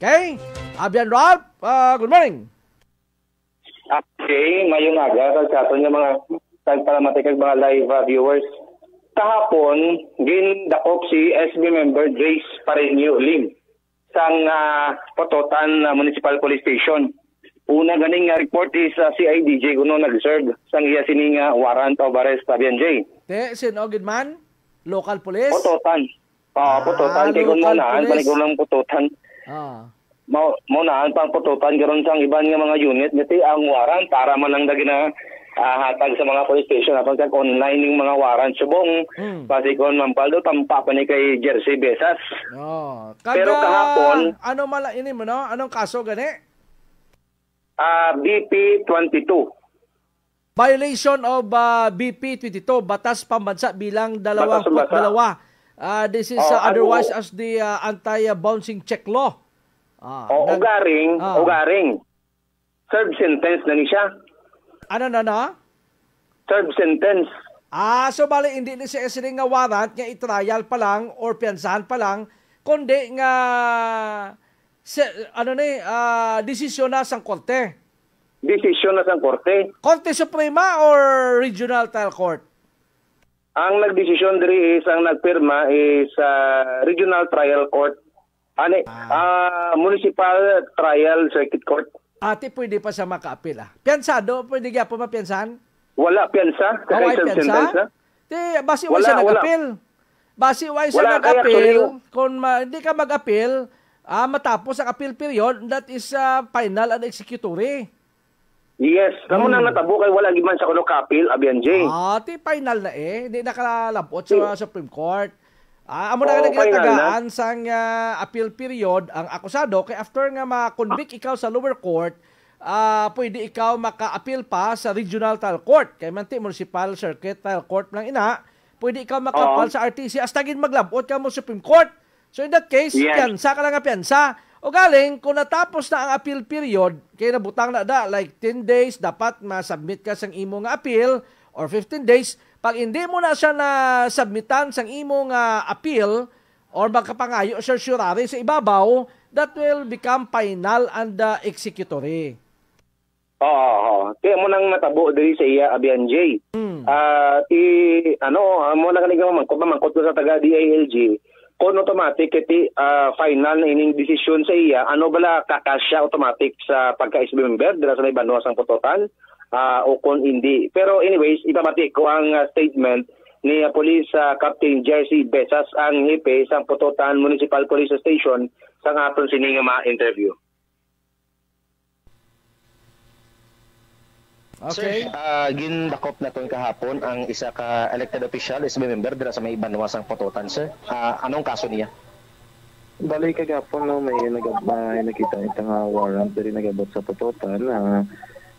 Okay? Abian Rob, good morning. Okay, mayong aga, kalsato niya mga tagpalamatikag mga live viewers. Kahapon, gindakop si SB member Grace Pareño Lim sang Pototan Municipal Police Station. Una ganing report is CIDJ kuno nag-serve sang iya sining warrant of arrest Abian J. Sinogid man? Local police? Pototan. Pototan. Kaya kung maunahan, panikong ng Pototan. Maunahan pang Pototan, karon sang iban nga mga unit. Niti ang warrant para man ang dagina hatag sa mga police station. Kapag online yung mga warrant. Subong, pasikon Mampaldo, tampa pa ni kay Jersey Besas. Pero kahapon, ano malainin mo, no? Anong kaso gani? BP 22. Violation of BP 22, Batas Pambansa bilang 22. This is otherwise as the anti-bouncing check law. Ugaring. Serve sentence na ni siya. Ano? Serve sentence. So bali hindi ni siya isiling nga warrant nga i-trial pa lang or piyansahan pa lang, kundi nga desisyon na sang korte. Desisyon na sang korte. Korte Suprema or Regional Trial Court? Ang nagdesisyon diri is, ang nagpirma is Regional Trial Court. Municipal Trial Circuit Court. Ate, pwede pa siya maka-appeal. Piyansado? Pwede kaya po mapiyansahan? Wala piyansa. Piyansa? Basi wala siya nag-appeal. Basi wala siya nag-appeal. Kung hindi ka mag-appeal, matapos ang appeal period, that is final and executory. Yes. Kamu nang natabo kay wala giman sa kuno kapil Abian J. Final na hindi nakalabot sa Supreme Court. Amo na nagatagaan sang appeal period ang akusado kay after nga ma-convict ikaw sa lower court, pwede ikaw maka-appeal pa sa Regional Trial Court. Kay manti Municipal Circuit Trial Court lang pwede ikaw maka-appeal sa RTC hasta gid maglabot ka mo Supreme Court. So in that case, piyansa ka lang nga piyansa. O galing, kung natapos na ang appeal period, kaya nabutang na like 10 days, dapat ma-submit ka sang imo nga appeal or 15 days. Pag hindi mo na siya na-submitan sang imo nga appeal or magkapangayo certiorari sa ibabaw, that will become final and executory. Kaya mo nang natabo diri sa iya Abian J. Mo na kanigang mangkot ko sa taga DILG. Kung automatic iti final na ining desisyon sa iya, ano bala kakasya automatic sa pagka-SB member dila sa Banwa sang Pototan o kung hindi. Pero anyways, ipamati ko ang statement ni Police Captain Jersey Besas, ang hipe sang Pototan Municipal Police Station sang aton sining ma-interview. Okay. Sir, gindakop na ton kahapon ang isa ka elected official, SB member dira sa may Banwa sang Pototan, sir. Anong kaso niya? Bali kagapon may nakita itang warrant diri nagabot sa Pototan.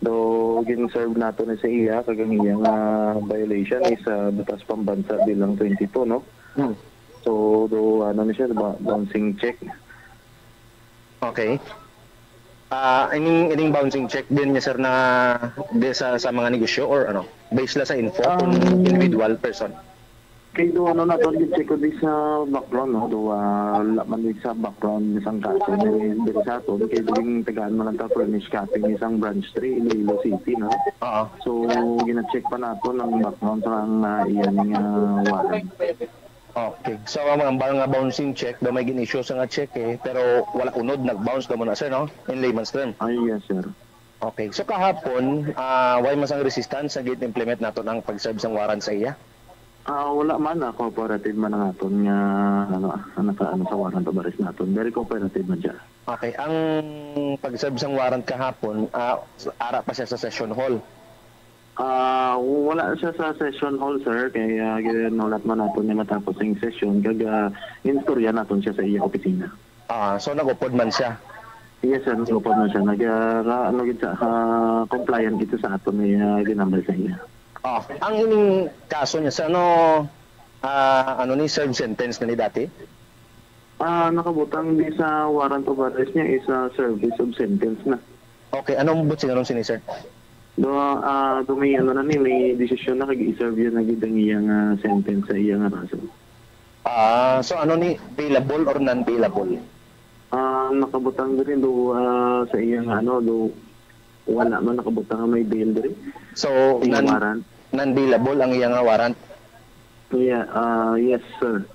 Do gin-serve nato ni sa iya kagang iyang violation is Batas Pambansa bilang 22, no? So do ni siya bouncing check. Okay. Ining bouncing check din niya sir na sa mga negosyo or ano? Based la sa info kung individual person. Kay do na to check ko di sa background, no? Do laman sa background isang kaso ni sa ato kay ding tagaan man ta furnish capping isang branch 3 Iloilo City, no? So gina-check pa nato ng background sa iyan nga warrant. Okay. So, ang nga bouncing check, daw may gin-issue sa nga check pero wala unod, nag-bounce daw mo na, sir, no? In layman's term. Yes, sir. Okay. So, kahapon, why mas ang resistance sa gate-implement nato ng pag-serve sang warrant sa iya? Wala man, cooperative man ang aton nga, sa warrant of arrest naton. Very cooperative man siya. Okay. Ang pag-serve sang warrant kahapon, ara pa siya sa session hall. Wala siya sa session hall, sir, kaya ginulat man natin niya matapos yung session kaya instorya natin siya sa iyang opisina. So nagupod man siya? Yes, sir, nagupod man siya. Compliant ito sa aton na ginambal sa iya. Ang ining kaso niya sa ni serve sentence na ni dati? Nakabutang di sa warrant of arrest niya is service of sentence na. Okay, anong sinanong sini, sir? May desisyon na kag-i-serve yun nagitang iyang sentence sa iyang raso. So bailable or non-bailable? nakabutang rin do sa iyang do wala man nakabutang may bail rin. So, warrant. Non-bailable ang iyang warrant? Yeah, yes sir.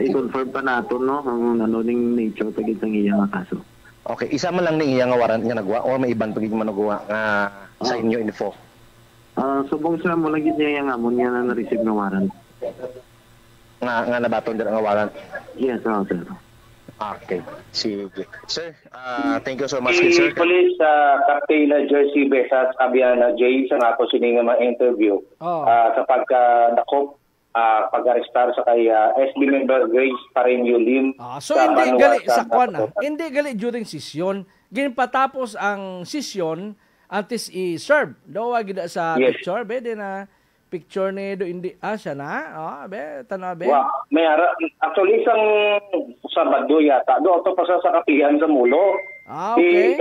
I-confirm pa nato no ang ning nature tagit ang iyang kaso. Okay, isa man lang ning iyang warrant nga nagwa or may iban pagig managawa nga sa inyo info? Subong sila mo lagi niya yung amon niya na na-receive na warrant. Nga nabaton din ang warrant? Yes, sir. Okay. Sige. Sir, thank you so much, sir. Police Captain Jersey Besas Abiana J sa nga ko sininga ma-interview sa pagka-dakop pag-arestar sa kay SB member Grace Pareño Lim. So hindi gali sa kwan hindi gali during session. Ginpatapos ang session antes i-serve. Daw gida sa picture be din na picture ni do hindi siya na be tanaw be. May actually isang Sabado yata do to pa sa kapihan sa Mulo. Okay.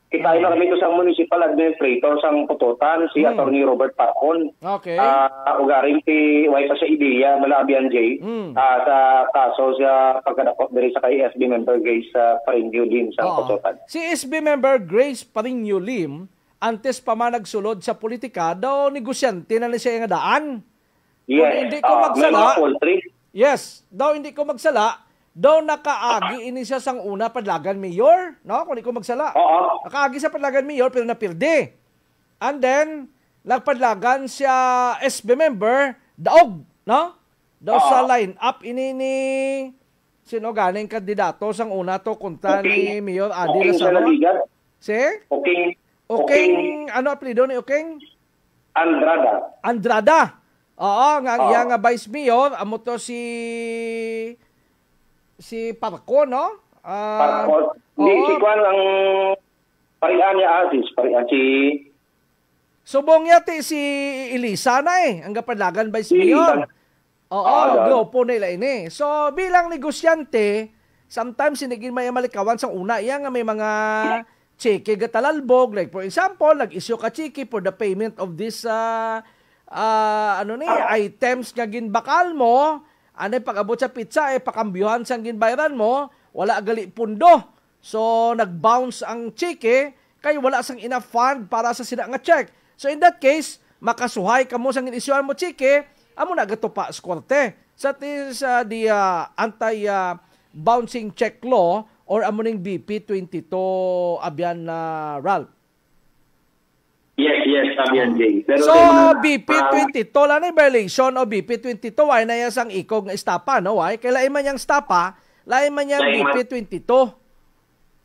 Kita na kami to sa municipal administrator sang Pututan si Attorney Robert Parcon. Okay. Ugaring ti way pa sa ideya Malabian J sa kaso sa pagkadakop diri sa kay SB member Grace Pareño Lim sa Pututan. Si SB member Grace Pareño Lim antes pa man nagsulod sa politika daw negosyante na ni siya nga daan. Yes. Hindi ko magsala. Yes, daw hindi ko magsala. Daw nakaagi ini siya sang una padlagan mayor, no? Kung di ko magsala. Nakaagi sa padlagan mayor pero napirde. And then nagpadlagan siya SB member daog, no? Daw sa line up ini ni sino ganing kandidato sang una to kontra ni Mayor Adi Lazaro. Si? Okay, ano apelyido ni Okeng? Andrada. Oo, nga vice mayor amo to si Parco, no? Parco. Si Kwan ang parian niya si subong yati si Elisa na ang kapadlagan vice mayor. Grupo nila ini. So bilang negosyante, sometimes sinigin may malikawan sa una iya nga may mga cheque gatalalbog, like for example nag-issue ka cheque for the payment of this items nga ginbakal mo. Anay pag-abot sa pizza, pakambyuhan sang ginbayaran mo, wala gali pundo. So, nag-bounce ang cheque, kay wala sang enough fund para sa sina nga check. So, in that case, makasuhay ka mo sang inisyuhan mo cheque, amo na gatupa sa korte. So, that is the anti-bouncing check law or amo ning BP 22 Abian Ralph. Yes, Abian J. Pero so, BP 22 lang na violation o BP 22 ay na yan sang ikog nga estapa, no? Ay, kaya lain man yung estapa, lain man yung BP 22.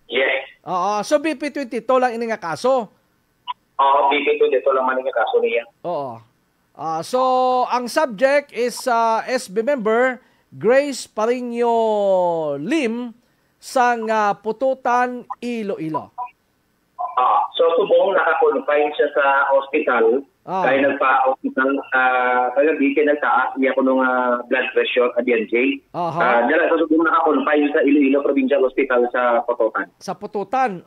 Yes. So BP 22 lang ini nga kaso. BP 22 lang man nga kaso niya. So, ang subject is SB member Grace Pareño Lim sang Pututan, Iloilo. So subong naka-confine siya sa hospital. Kaya nagpa-hospital, kaya di kayo nagtaas, niya ko nung blood pressure at DNJ. Dala, so subong naka-confine sa Iloilo Provincial Hospital sa Pututan. Sa Pututan,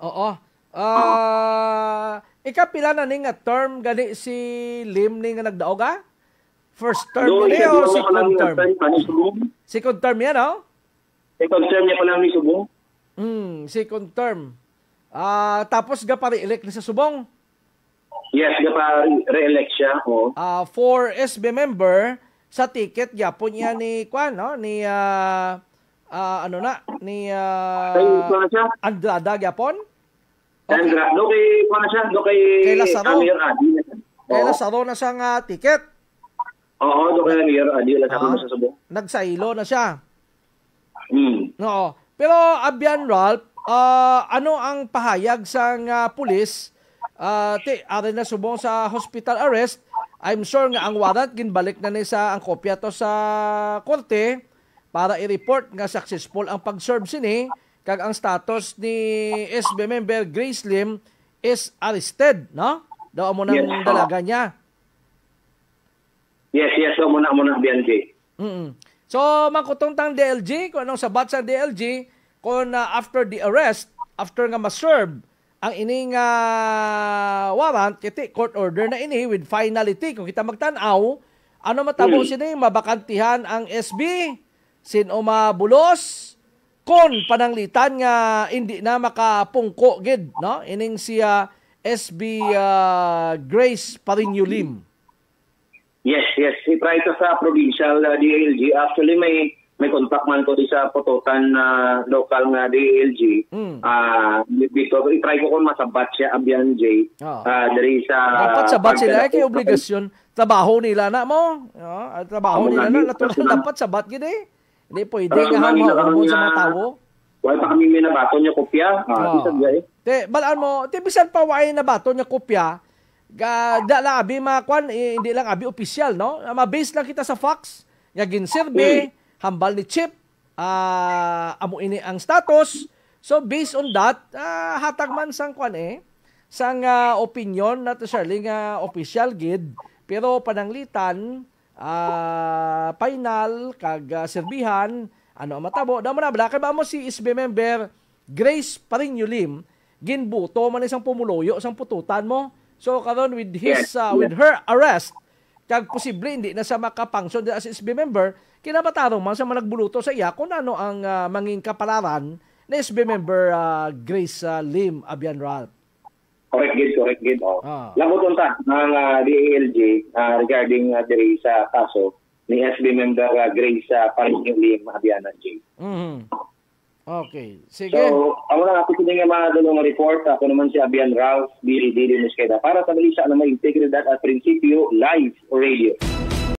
ikapila na ni nga term gani si Lim ni nga nagdaog First term niya o second term? Second term yan, no? Second term niya pa lang ni Subong. Second term. Tapos gapa-re-elect ni sa Subong? Yes, gapa-re-elect siya. For SB member, sa ticket, yapon niya ni Kwan, no? Ni, Andrada, yapon? Andrada, do kay Kwan siya, do kay Lazaro. Mayor Adi. Kay Lazaro na siyang ticket. Do kay Mayor Adi, Lazaro na sa Subong. Nagsailo na siya. No. Pero, Abian Ralph, ano ang pahayag sang pulis ari na subong sa hospital arrest? I'm sure nga ang warrant ginbalik na ni sa ang kopya to sa korte para i-report nga successful ang pag-serve sini kag ang status ni SB member Grace Lim is arrested, no? Daw mo nang dalaga niya. Yes, so muna BNJ. So mangkutong tang DLG kung anong sabat sa DLG kung after the arrest, after nga ma-serve ang ining warrant, kiti court order na ini with finality. Kung kita magtanaw, ano matabo sini, mabakantihan ang SB, sino mabulos, kon pananglitan nga hindi na makapungko gid, no? Ining siya SB Grace Parinyo-Lim. Yes. I-try to sa provincial DILG. Actually, may contact man ko di sa Pototan local nga DILG. Dito, i-try ko kung masabat siya Abian J. Dari sa... Dapat sabat sila kay obligasyon. Trabaho nila na mo. Trabaho nila na. Dapat sabat gid eh. Hindi pwede nga mahumon sa mga tao. Wala pa kami may nabato niya kopya. Balaan mo, bisan pa wala na bato niya kopya, da lang abi makwan, hindi lang abi opisyal, no? Ma-base lang kita sa facts, nga ginsurvey, hambal ni Chip, amo ini ang status. So based on that, hatag man sang kwan sang opinion na to Charlie nga official gid, pero pananglitan, final kag serbihan, ano matabo, damo na bala kay ba mo si SB member Grace Parinyo-Lim, ginbuto man isang pumuloyo sang pututan mo. So karon with his with her arrest, kag posible hindi na sa makapangsyon as SB member, kinabatarong man sa managbuluto sa iya kung ano ang manging kapalaran na SB member Grace Lim Abian Ralph. Correct gid. Labot unta ng DILG regarding diri sa kaso ni SB member Grace Parinyo-Lim Abian J. Okay, sige. So, ako lang ako nga mga dalawang report. Ako naman si Abian Ralph, Billy Musqueda. Para sa balisa na may integridad at prinsipyo, live radio.